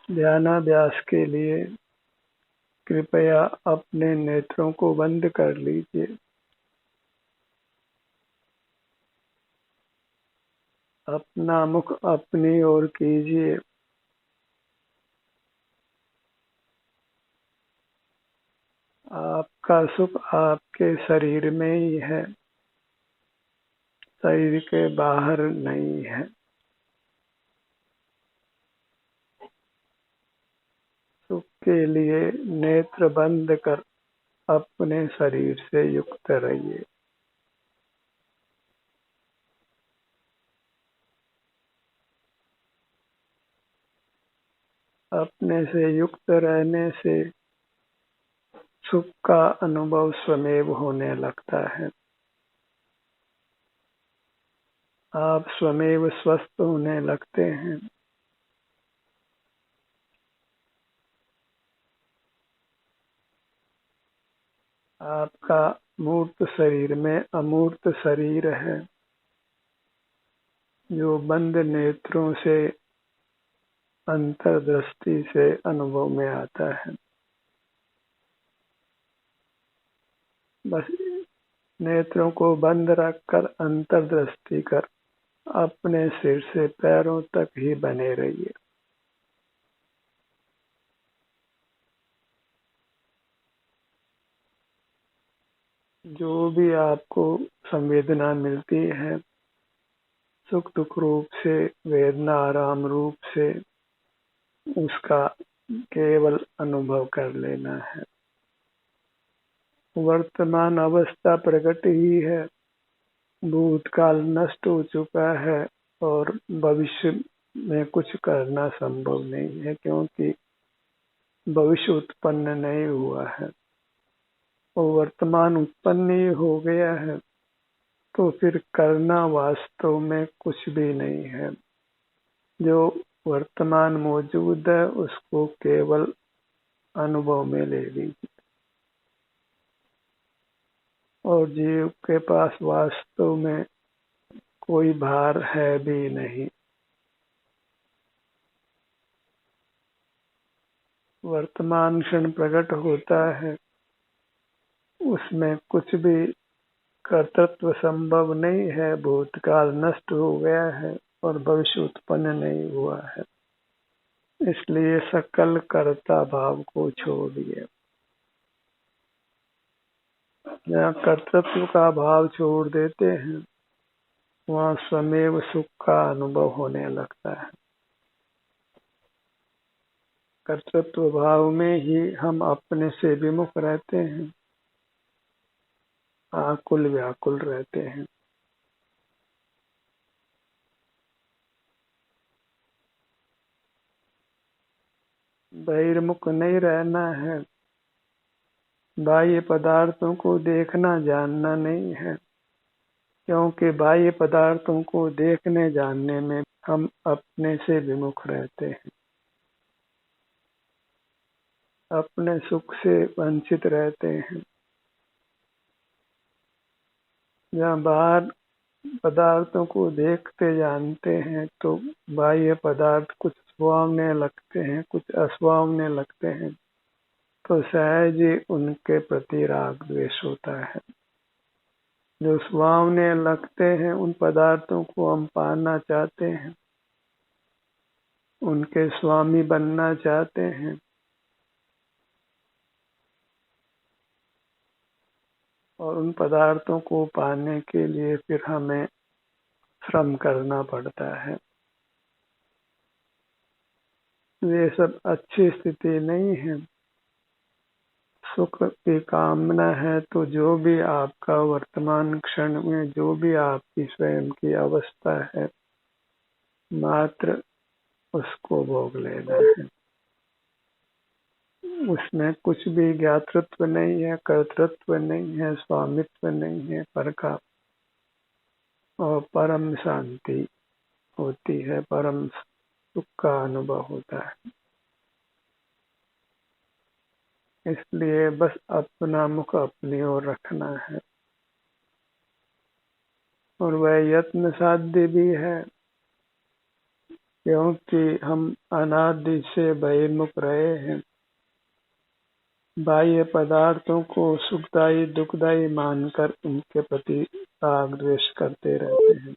ध्यानाभ्यास के लिए कृपया अपने नेत्रों को बंद कर लीजिए। अपना मुख अपनी ओर कीजिए। आपका सुख आपके शरीर में ही है, शरीर के बाहर नहीं है। सुख के लिए नेत्र बंद कर अपने शरीर से युक्त रहिए। अपने से युक्त रहने से सुख का अनुभव स्वमेव होने लगता है। आप स्वमेव स्वस्थ होने लगते हैं। आपका मूर्त शरीर में अमूर्त शरीर है, जो बंद नेत्रों से अंतर्दृष्टि से अनुभव में आता है। बस नेत्रों को बंद रखकर अंतर्दृष्टि कर अपने सिर से पैरों तक ही बने रहिए। जो भी आपको संवेदना मिलती है, सुख दुख रूप से, वेदना आराम रूप से, उसका केवल अनुभव कर लेना है। वर्तमान अवस्था प्रकट ही है। भूतकाल नष्ट हो चुका है और भविष्य में कुछ करना संभव नहीं है, क्योंकि भविष्य उत्पन्न नहीं हुआ है और वर्तमान उत्पन्न ही हो गया है। तो फिर करना वास्तव में कुछ भी नहीं है। जो वर्तमान मौजूद है उसको केवल अनुभव में ले लीजिए। और जीव के पास वास्तव में कोई भार है भी नहीं। वर्तमान क्षण प्रकट होता है, उसमें कुछ भी कर्तृत्व संभव नहीं है। भूतकाल नष्ट हो गया है और भविष्य उत्पन्न नहीं हुआ है। इसलिए सकल कर्ता भाव को छोड़िए। जहाँ कर्तृत्व का भाव छोड़ देते हैं, वहाँ स्वमेव सुख का अनुभव होने लगता है। कर्तृत्व भाव में ही हम अपने से विमुख रहते हैं, आकुल व्याकुल रहते हैं। बहिर्मुख नहीं रहना है। बाह्य पदार्थों को देखना जानना नहीं है, क्योंकि बाह्य पदार्थों को देखने जानने में हम अपने से विमुख रहते हैं, अपने सुख से वंचित रहते हैं। जहाँ बाहर पदार्थों को देखते जानते हैं तो बाह्य पदार्थ कुछ सुहावने लगते हैं, कुछ असुहावने लगते हैं, तो सहज ही उनके प्रति राग द्वेष होता है। जो सुहावने लगते हैं उन पदार्थों को हम पाना चाहते हैं, उनके स्वामी बनना चाहते हैं। और उन पदार्थों को पाने के लिए फिर हमें श्रम करना पड़ता है। ये सब अच्छी स्थिति नहीं है। सुख की कामना है तो जो भी आपका वर्तमान क्षण में जो भी आपकी स्वयं की अवस्था है, मात्र उसको भोग लेना है। उसमें कुछ भी ज्ञातृत्व नहीं है, कर्तृत्व नहीं है, स्वामित्व नहीं है, पर का और परम शांति होती है, परम सुख का अनुभव होता है। इसलिए बस अपना मुख अपनी ओर रखना है। और वह यत्न साध्य भी है। क्योंकि हम अनादि से बहिर्मुख रहे हैं, बाह्य पदार्थों को सुखदायी दुखदायी मानकर उनके प्रति राग द्वेष करते रहते हैं।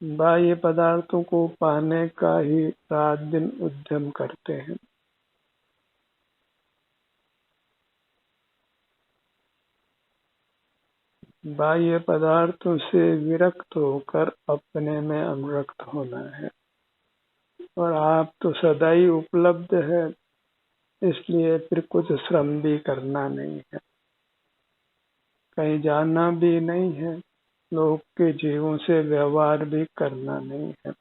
बाह्य पदार्थों को पाने का ही रात दिन उद्यम करते हैं। बाह्य पदार्थों से विरक्त होकर अपने में अनुरक्त होना है। और आप तो सदा ही उपलब्ध है, इसलिए फिर कुछ श्रम भी करना नहीं है, कहीं जाना भी नहीं है, लोग के जीवों से व्यवहार भी करना नहीं है।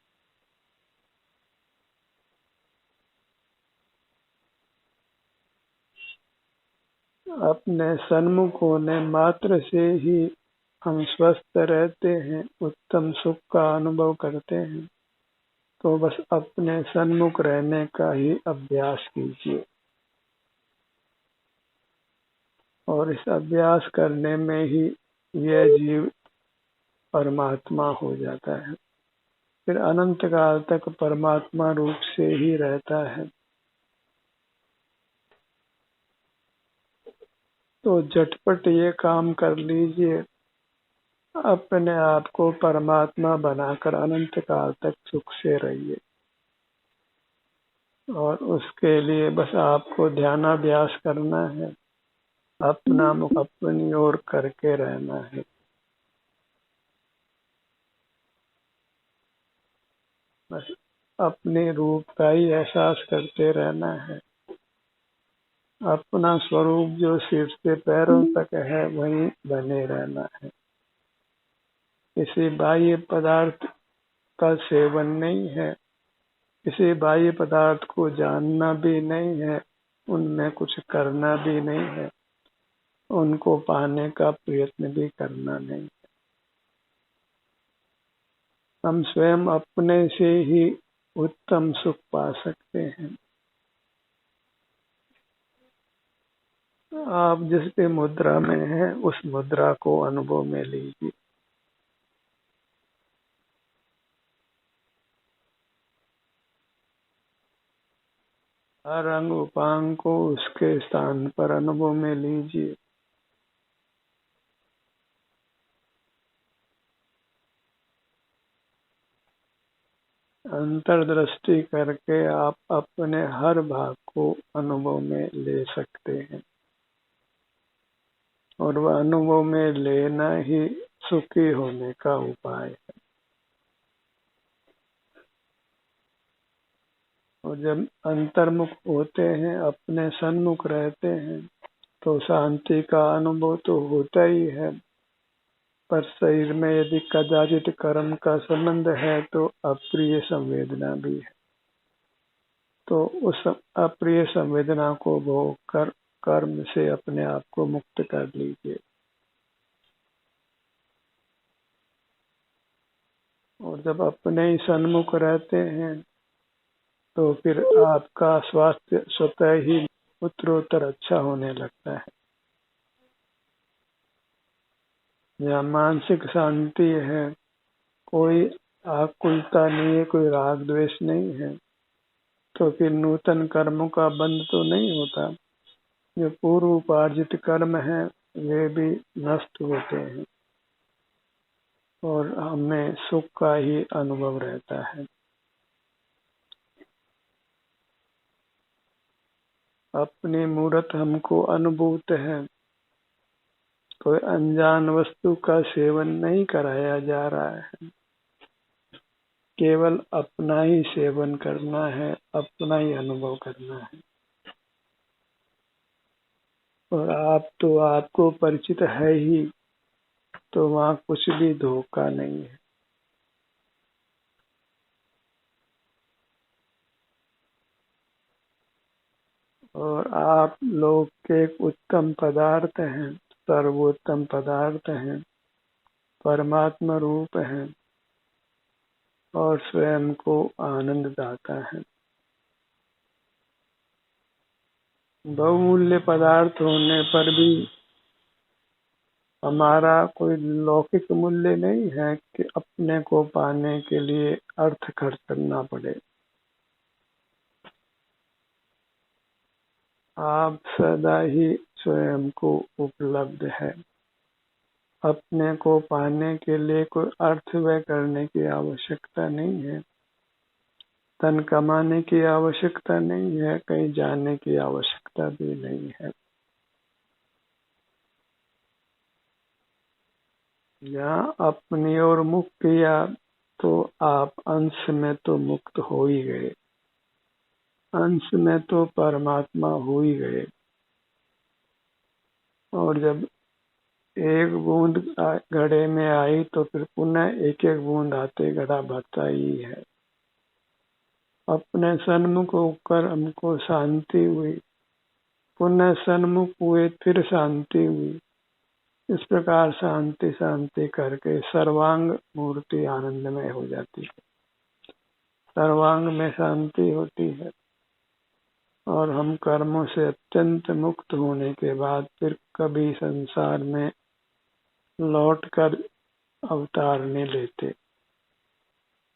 अपने सन्मुख होने मात्र से ही हम स्वस्थ रहते हैं, उत्तम सुख का अनुभव करते हैं। तो बस अपने सन्मुख रहने का ही अभ्यास कीजिए, और इस अभ्यास करने में ही यह जीव परमात्मा हो जाता है, फिर अनंत काल तक परमात्मा रूप से ही रहता है। तो झटपट ये काम कर लीजिए, अपने आप को परमात्मा बनाकर अनंत काल तक सुख से रहिए। और उसके लिए बस आपको ध्यानाभ्यास करना है, अपना मुख अपनी ओर करके रहना है। बस अपने रूप का ही एहसास करते रहना है। अपना स्वरूप जो सिर से पैरों तक है वहीं बने रहना है। किसी बाह्य पदार्थ का सेवन नहीं है, किसी बाह्य पदार्थ को जानना भी नहीं है, उनमें कुछ करना भी नहीं है, उनको पाने का प्रयत्न भी करना नहीं। हम स्वयं अपने से ही उत्तम सुख पा सकते हैं। आप जिस भी मुद्रा में हैं उस मुद्रा को अनुभव में लीजिए। हर अंग उपांग को उसके स्थान पर अनुभव में लीजिए। अंतर्दृष्टि करके आप अपने हर भाग को अनुभव में ले सकते हैं, और वह अनुभव में लेना ही सुखी होने का उपाय है। और जब अंतर्मुख होते हैं, अपने सन्मुख रहते हैं, तो शांति का अनुभव तो होता ही है, पर शरीर में यदि कदाचित कर्म का संबंध है तो अप्रिय संवेदना भी है। तो उस अप्रिय संवेदना को भोग कर कर्म से अपने आप को मुक्त कर लीजिए। और जब अपने ही सन्मुख रहते हैं तो फिर आपका स्वास्थ्य स्वतः ही उत्तरोत्तर अच्छा होने लगता है। जहाँ मानसिक शांति है, कोई आकुलता नहीं है, कोई राग द्वेष नहीं है, तो फिर नूतन कर्मों का बंध तो नहीं होता। जो पूर्व उपार्जित कर्म है वे भी नष्ट होते हैं, और हमें सुख का ही अनुभव रहता है। अपनी मूर्त हमको अनुभूत है, कोई अनजान वस्तु का सेवन नहीं कराया जा रहा है, केवल अपना ही सेवन करना है, अपना ही अनुभव करना है। और आप तो आपको परिचित है ही, तो वहाँ कुछ भी धोखा नहीं है। और आप लोग के एक उत्तम पदार्थ हैं, सर्वोत्तम पदार्थ हैं, परमात्मा रूप हैं, और स्वयं को आनंद दाता है। बहुमूल्य पदार्थ होने पर भी हमारा कोई लौकिक मूल्य नहीं है कि अपने को पाने के लिए अर्थ खर्च करना पड़े। आप सदा ही स्वयं को उपलब्ध है। अपने को पाने के लिए कोई अर्थ व्यय करने की आवश्यकता नहीं है, धन कमाने की आवश्यकता नहीं है, कहीं जाने की आवश्यकता भी नहीं है। यहाँ अपनी ओर मुख किया तो आप अंश में तो मुक्त हो ही गए, अंश में तो परमात्मा हो ही गए। और जब एक बूंद घड़े में आई तो फिर पुनः एक एक बूंद आते घड़ा भरता ही है। अपने सन्मुख होकर हमको शांति हुई, पुनः सन्मुख हुए फिर शांति हुई। इस प्रकार शांति शांति करके सर्वांग मूर्ति आनंदमय हो जाती है। सर्वांग में शांति होती है और हम कर्मों से अत्यंत मुक्त होने के बाद फिर कभी संसार में लौटकर अवतार नहीं लेते।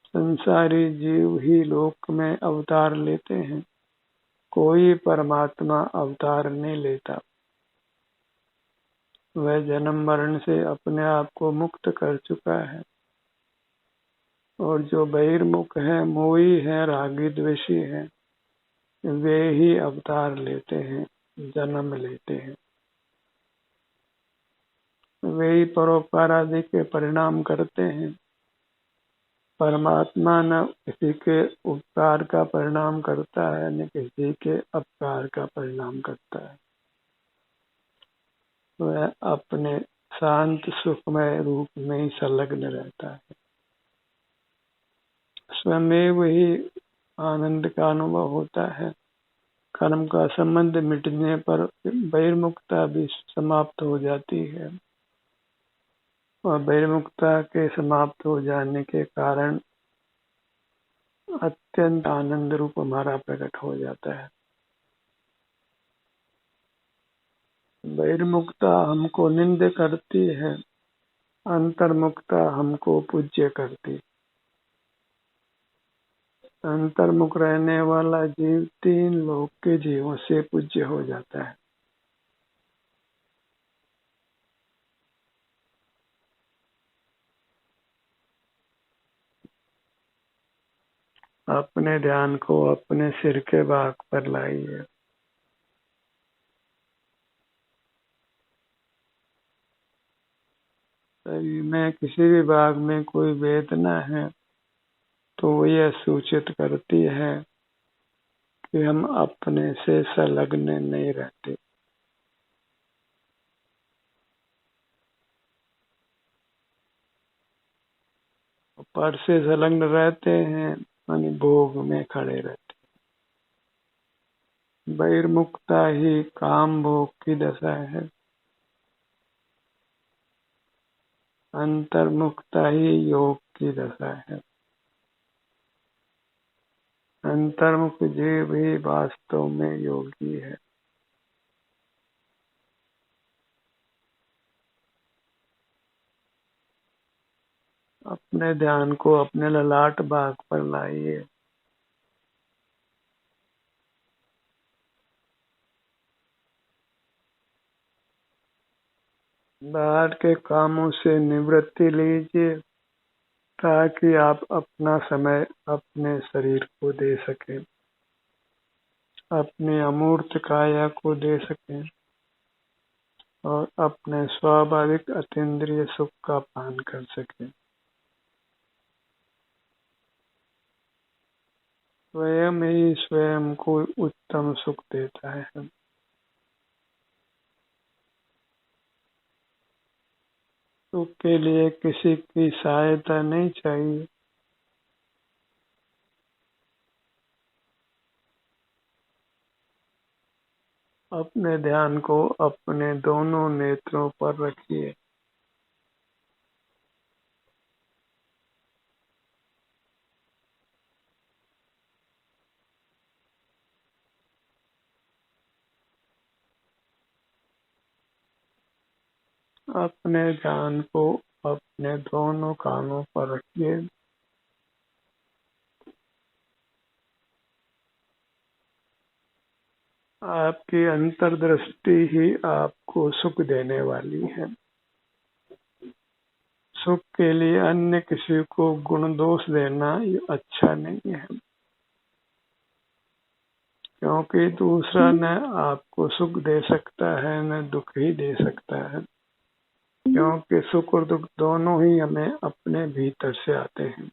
संसारी जीव ही लोक में अवतार लेते हैं, कोई परमात्मा अवतार नहीं लेता। वह जन्म मरण से अपने आप को मुक्त कर चुका है। और जो बहिर्मुख है, मोही है, रागी द्वेषी है, वे ही अवतार लेते हैं, जन्म लेते हैं। वे ही परोपकार आदि के परिणाम करते हैं। परमात्मा न किसी के उपकार का परिणाम करता है, न किसी के अपकार का परिणाम करता है। वह अपने शांत सुखमय रूप में ही संलग्न रहता है। स्वयं ही आनंद का अनुभव होता है। कर्म का संबंध मिटने पर बहिर्मुखता भी समाप्त हो जाती है और बहिर्मुखता के समाप्त हो जाने के कारण अत्यंत आनंद रूप हमारा प्रकट हो जाता है। बहिर्मुखता हमको निंद करती है, अंतर्मुखता हमको पूज्य करती। अंतर्मुख रहने वाला जीव तीन लोक के जीवों से पूज्य हो जाता है। अपने ध्यान को अपने सिर के भाग पर लाइए। शरीर में किसी भी भाग में कोई वेदना है तो यह सूचित करती है कि हम अपने से संलग्न नहीं रहते। पर से संलग्न रहते हैं मानी भोग में खड़े रहते। बहिर्मुखता ही काम भोग की दशा है, अंतर्मुखता ही योग की दशा है। अंतर्मुख जीव ही वास्तव में योगी है। अपने ध्यान को अपने ललाट भाग पर लाइए। बाहर के कामों से निवृत्ति लीजिए ताकि आप अपना समय अपने शरीर को दे सकें, अपने अमूर्त काया को दे सकें और अपने स्वाभाविक अतीन्द्रिय सुख का पान कर सकें। स्वयं ही स्वयं को उत्तम सुख देता है। सुख के लिए किसी की सहायता नहीं चाहिए। अपने ध्यान को अपने दोनों नेत्रों पर रखिए। अपने ध्यान को अपने दोनों कानों पर रखिए। आपकी अंतर्दृष्टि ही आपको सुख देने वाली है। सुख के लिए अन्य किसी को गुण दोष देना ये अच्छा नहीं है, क्योंकि दूसरा न आपको सुख दे सकता है न दुख ही दे सकता है, क्योंकि सुख और दुख दोनों ही हमें अपने भीतर से आते हैं।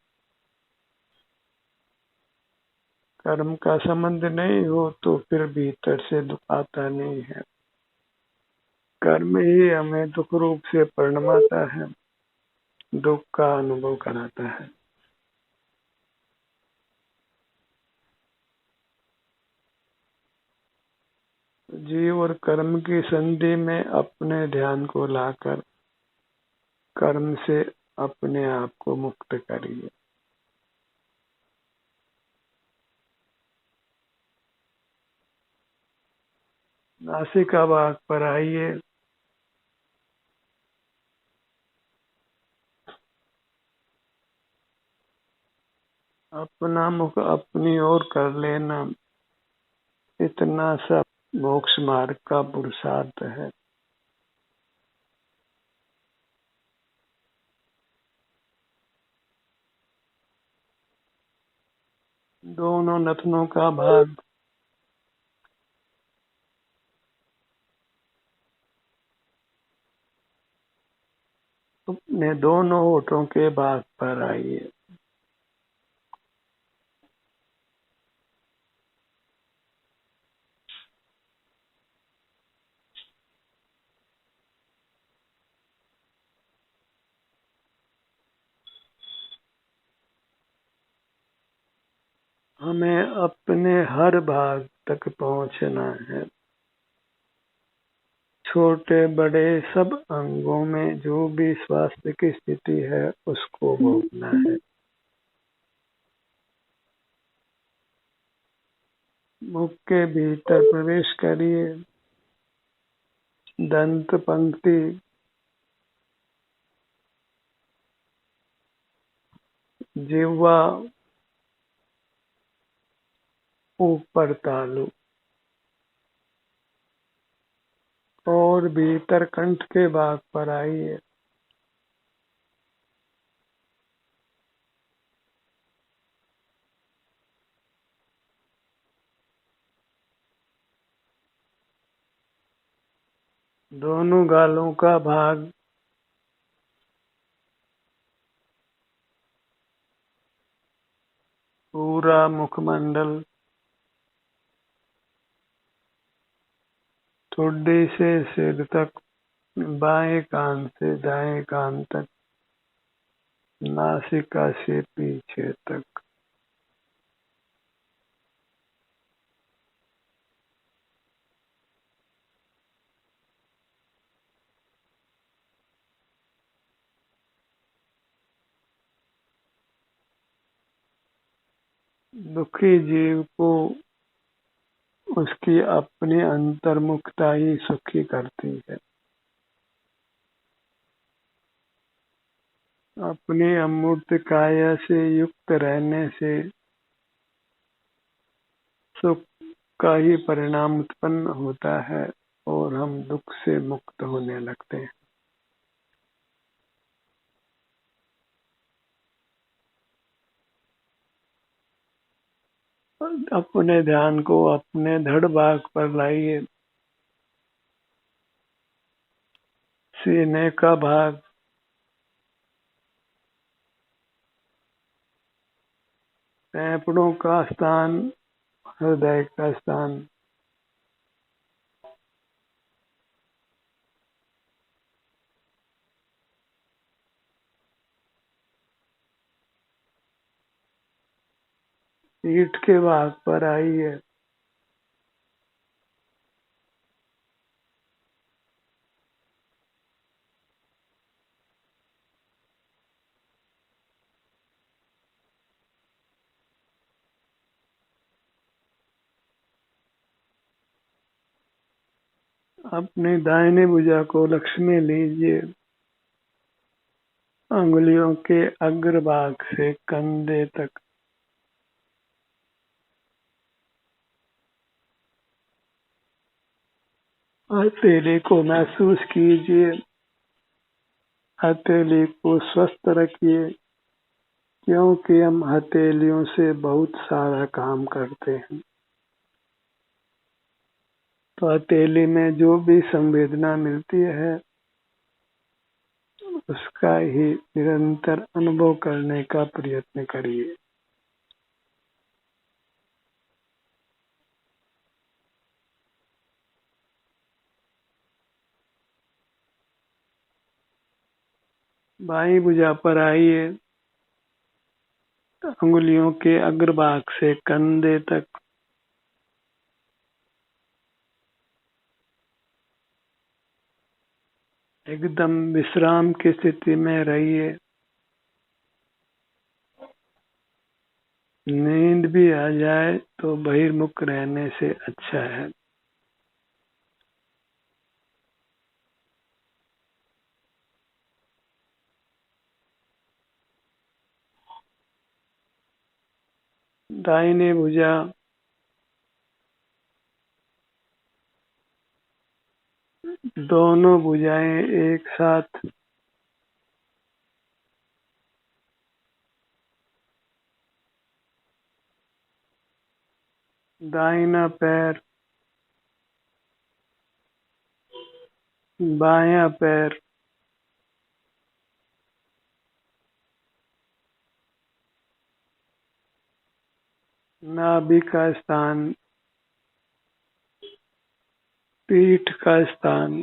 कर्म का संबंध नहीं हो तो फिर भीतर से दुख आता नहीं है। कर्म ही हमें दुख रूप से परिणमाता है, दुख का अनुभव कराता है। जीव और कर्म की संधि में अपने ध्यान को लाकर कर्म से अपने आप को मुक्त करिए। नासिका भाग पर आइए। अपना मुख अपनी ओर कर लेना, इतना सा मोक्ष मार्ग का पुरुषार्थ है। दोनों नथनों का भाग अपने दोनों होठों के भाग पर आइए। हमें अपने हर भाग तक पहुंचना है। छोटे बड़े सब अंगों में जो भी स्वास्थ्य की स्थिति है उसको भोगना है। मुख के भीतर प्रवेश करिए। दंत पंक्ति, जिह्वा, ऊपर तालु और भीतर कंठ के भाग पर आइए। दोनों गालों का भाग, पूरा मुखमंडल, ठुड्डी से सिर तक, बाएं कान से दाएं कान तक, नासिका से पीछे तक। दुखी जीव को उसकी अपनी अंतर्मुखता ही सुखी करती है। अपनी अमूर्त काया से युक्त रहने से सुख का ही परिणाम उत्पन्न होता है और हम दुख से मुक्त होने लगते हैं। अपने ध्यान को अपने धड़ भाग पर लाइए। सीने का भाग, फेफड़ों का स्थान, हृदय का स्थान, पीठ के भाग पर आइए। अपनी दाहिनी भुजा को लक्ष्य में लीजिए। अंगुलियों के अग्रभाग से कंधे तक हथेली को महसूस कीजिए। हथेली को स्वस्थ रखिए, क्योंकि हम हथेलियों से बहुत सारा काम करते हैं। तो हथेली में जो भी संवेदना मिलती है उसका ही निरंतर अनुभव करने का प्रयत्न करिए। बाईं भुजा पर आइए। अंगुलियों के अग्रभाग से कंधे तक एकदम विश्राम की स्थिति में रहिए। नींद भी आ जाए तो बहिर्मुख रहने से अच्छा है। दाहिनी भुजा दोनों भुजाएं एक साथ दाहिना पैर, बायां पैर, नाभि का स्थान, पीठ का स्थान,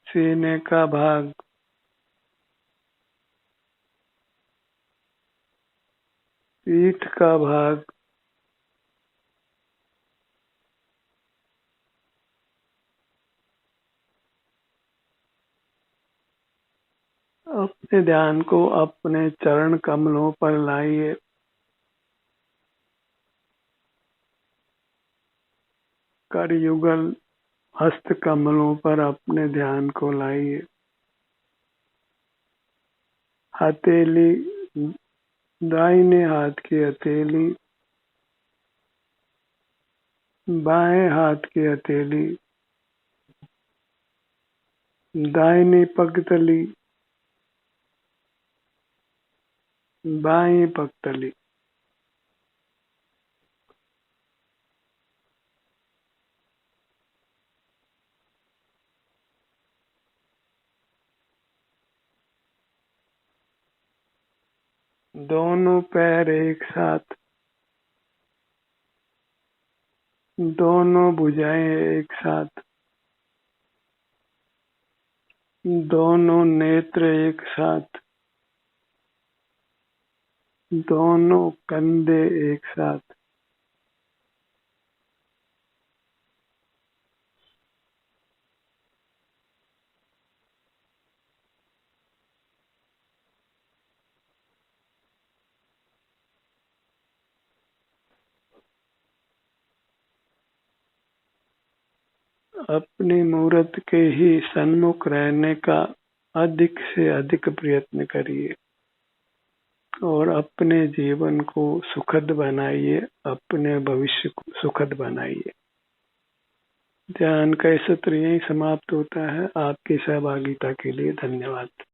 सीने का भाग, पीठ का भाग, अपने ध्यान को अपने चरण कमलों पर लाइए। कर युगल हस्त कमलों पर अपने ध्यान को लाइए। हथेली, दाहिने हाथ की हथेली, बाएं हाथ की हथेली, दाहिनी पगतली, बाईं पगतली। दोनों पैर एक साथ, दोनों भुजाएं एक साथ, दोनों नेत्र एक साथ, दोनों कंधे एक साथ। अपनी मूर्त के ही सन्मुख रहने का अधिक से अधिक प्रयत्न करिए और अपने जीवन को सुखद बनाइए, अपने भविष्य को सुखद बनाइए। ध्यान का सत्र यहीं समाप्त होता है। आपकी सहभागिता के लिए धन्यवाद।